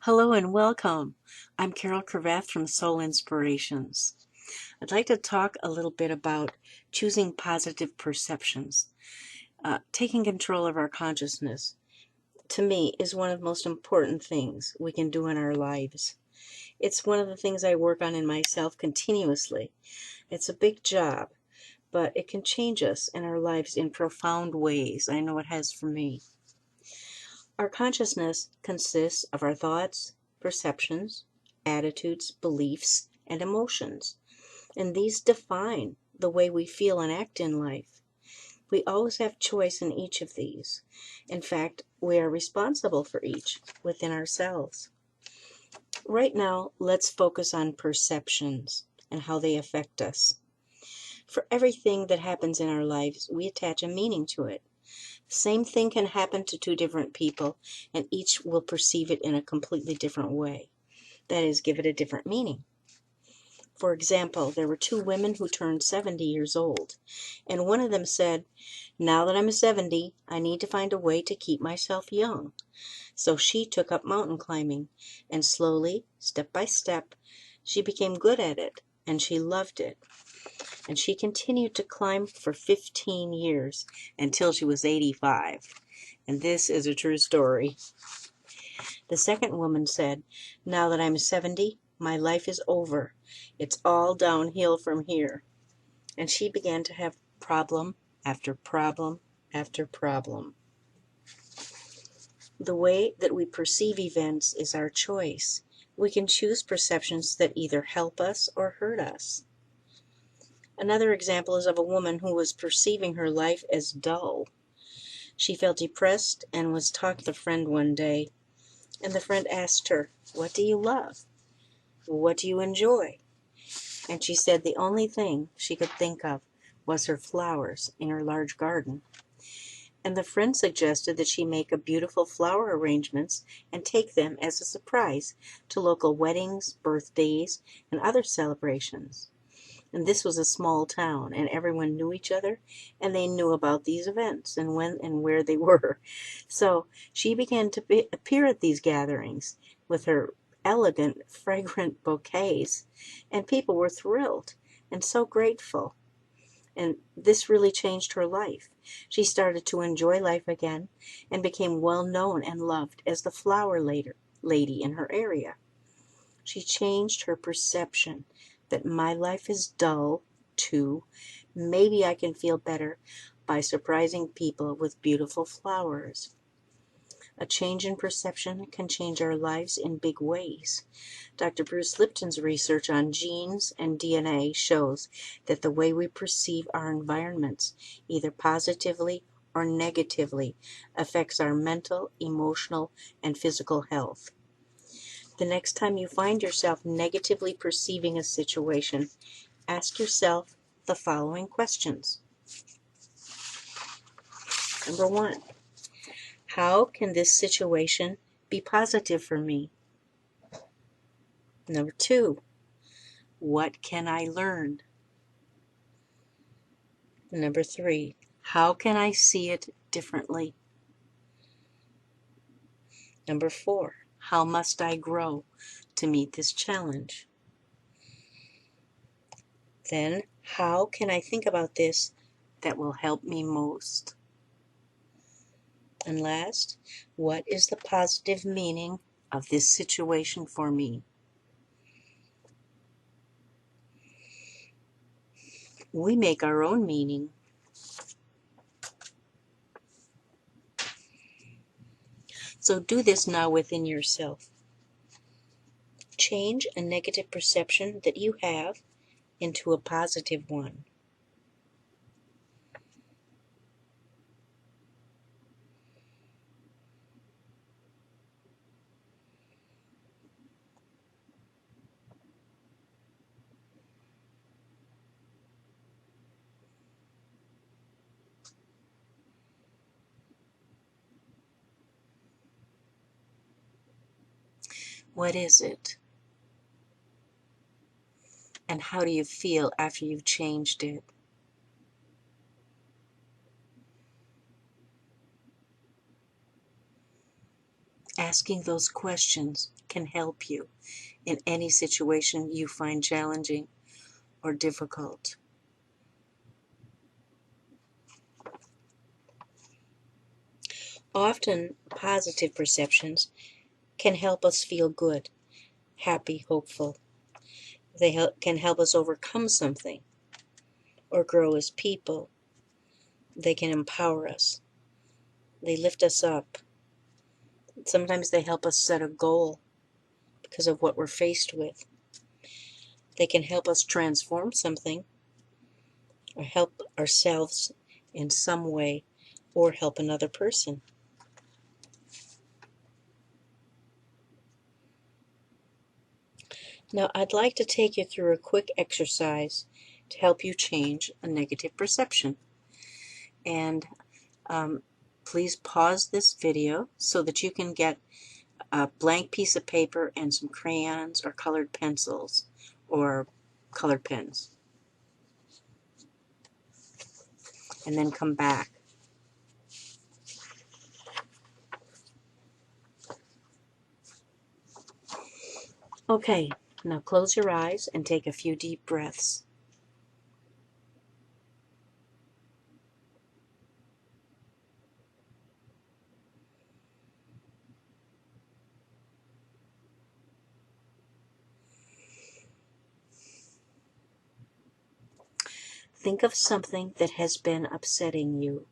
Hello and welcome. I'm Carol Cravath from Soul Inspirations. I'd like to talk a little bit about choosing positive perceptions. Taking control of our consciousness, to me, is one of the most important things we can do in our lives. It's one of the things I work on in myself continuously. It's a big job, but it can change us and our lives in profound ways. I know it has for me. Our consciousness consists of our thoughts, perceptions, attitudes, beliefs, and emotions, and these define the way we feel and act in life. We always have choice in each of these. In fact, we are responsible for each within ourselves. Right now, let's focus on perceptions and how they affect us. For everything that happens in our lives, we attach a meaning to it. Same thing can happen to two different people, and each will perceive it in a completely different way. That is, give it a different meaning. For example, there were two women who turned 70 years old, and one of them said, "Now that I'm 70, I need to find a way to keep myself young." So she took up mountain climbing, and slowly, step by step, she became good at it, and she loved it. And she continued to climb for 15 years until she was 85. And this is a true story. The second woman said, "Now that I'm 70, my life is over. It's all downhill from here." And she began to have problem after problem after problem. The way that we perceive events is our choice. We can choose perceptions that either help us or hurt us. Another example is of a woman who was perceiving her life as dull. She felt depressed and was talking to a friend one day, and the friend asked her, "What do you love? What do you enjoy?" And she said the only thing she could think of was her flowers in her large garden. And the friend suggested that she make a beautiful flower arrangements and take them as a surprise to local weddings, birthdays, and other celebrations. And this was a small town, and everyone knew each other, and they knew about these events and when and where they were. So she began to appear at these gatherings with her elegant, fragrant bouquets, and people were thrilled and so grateful. And this really changed her life. She started to enjoy life again and became well known and loved as the flower lady in her area. She changed her perception that my life is dull to maybe I can feel better by surprising people with beautiful flowers. A change in perception can change our lives in big ways. Dr. Bruce Lipton's research on genes and DNA shows that the way we perceive our environments, either positively or negatively, affects our mental, emotional, and physical health. The next time you find yourself negatively perceiving a situation, ask yourself the following questions. Number 1, how can this situation be positive for me? Number 2, what can I learn? Number 3, how can I see it differently? Number 4, how must I grow to meet this challenge? Then, how can I think about this that will help me most? And last, what is the positive meaning of this situation for me? We make our own meaning. So do this now within yourself. Change a negative perception that you have into a positive one. What is it? And how do you feel after you've changed it? Asking those questions can help you in any situation you find challenging or difficult. Often, positive perceptions can help us feel good, happy, hopeful. They can help us overcome something or grow as people. They can empower us. They lift us up. Sometimes they help us set a goal because of what we're faced with. They can help us transform something or help ourselves in some way or help another person. Now, I'd like to take you through a quick exercise to help you change a negative perception. And please pause this video so that you can get a blank piece of paper and some crayons or colored pencils or colored pens. And then come back. Okay, now close your eyes and take a few deep breaths. Think of something that has been upsetting you.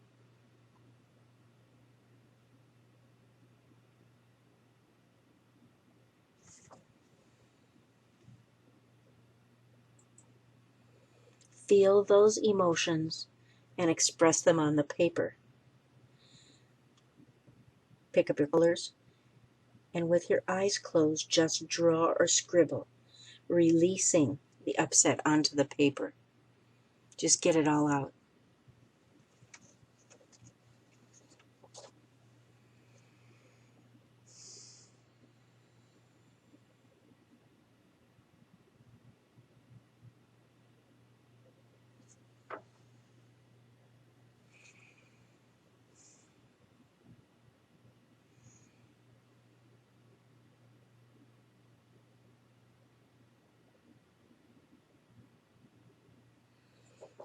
Feel those emotions and express them on the paper. Pick up your colors and with your eyes closed, just draw or scribble, releasing the upset onto the paper. Just get it all out.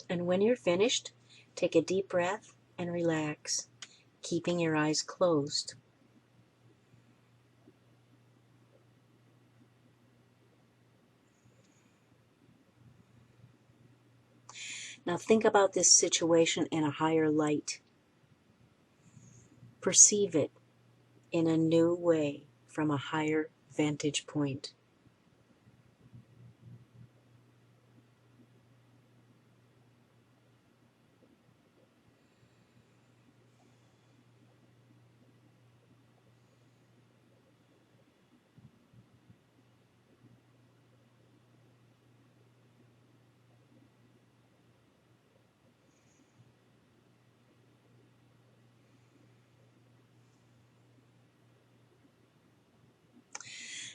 And when you're finished, take a deep breath and relax, keeping your eyes closed. Now think about this situation in a higher light. Perceive it in a new way from a higher vantage point.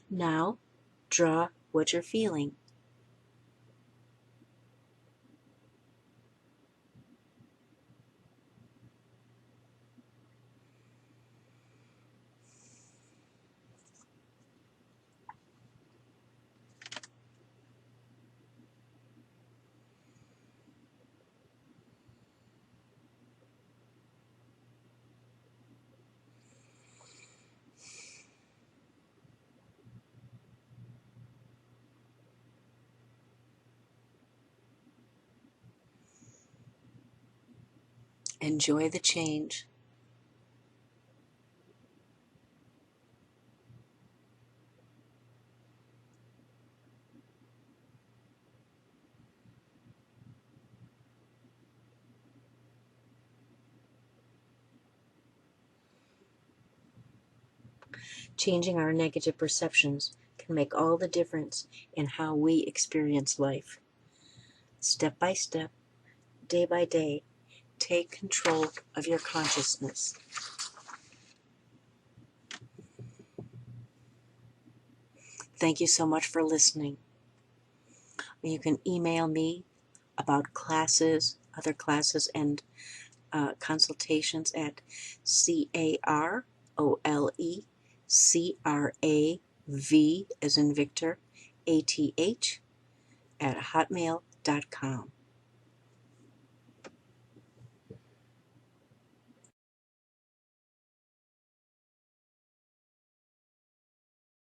Now, draw what you're feeling. Enjoy the change. Changing our negative perceptions can make all the difference in how we experience life. Step by step, day by day, take control of your consciousness. Thank you so much for listening. You can email me about classes, other classes, and consultations at carole CRAV as in Victor, ATH @hotmail.com.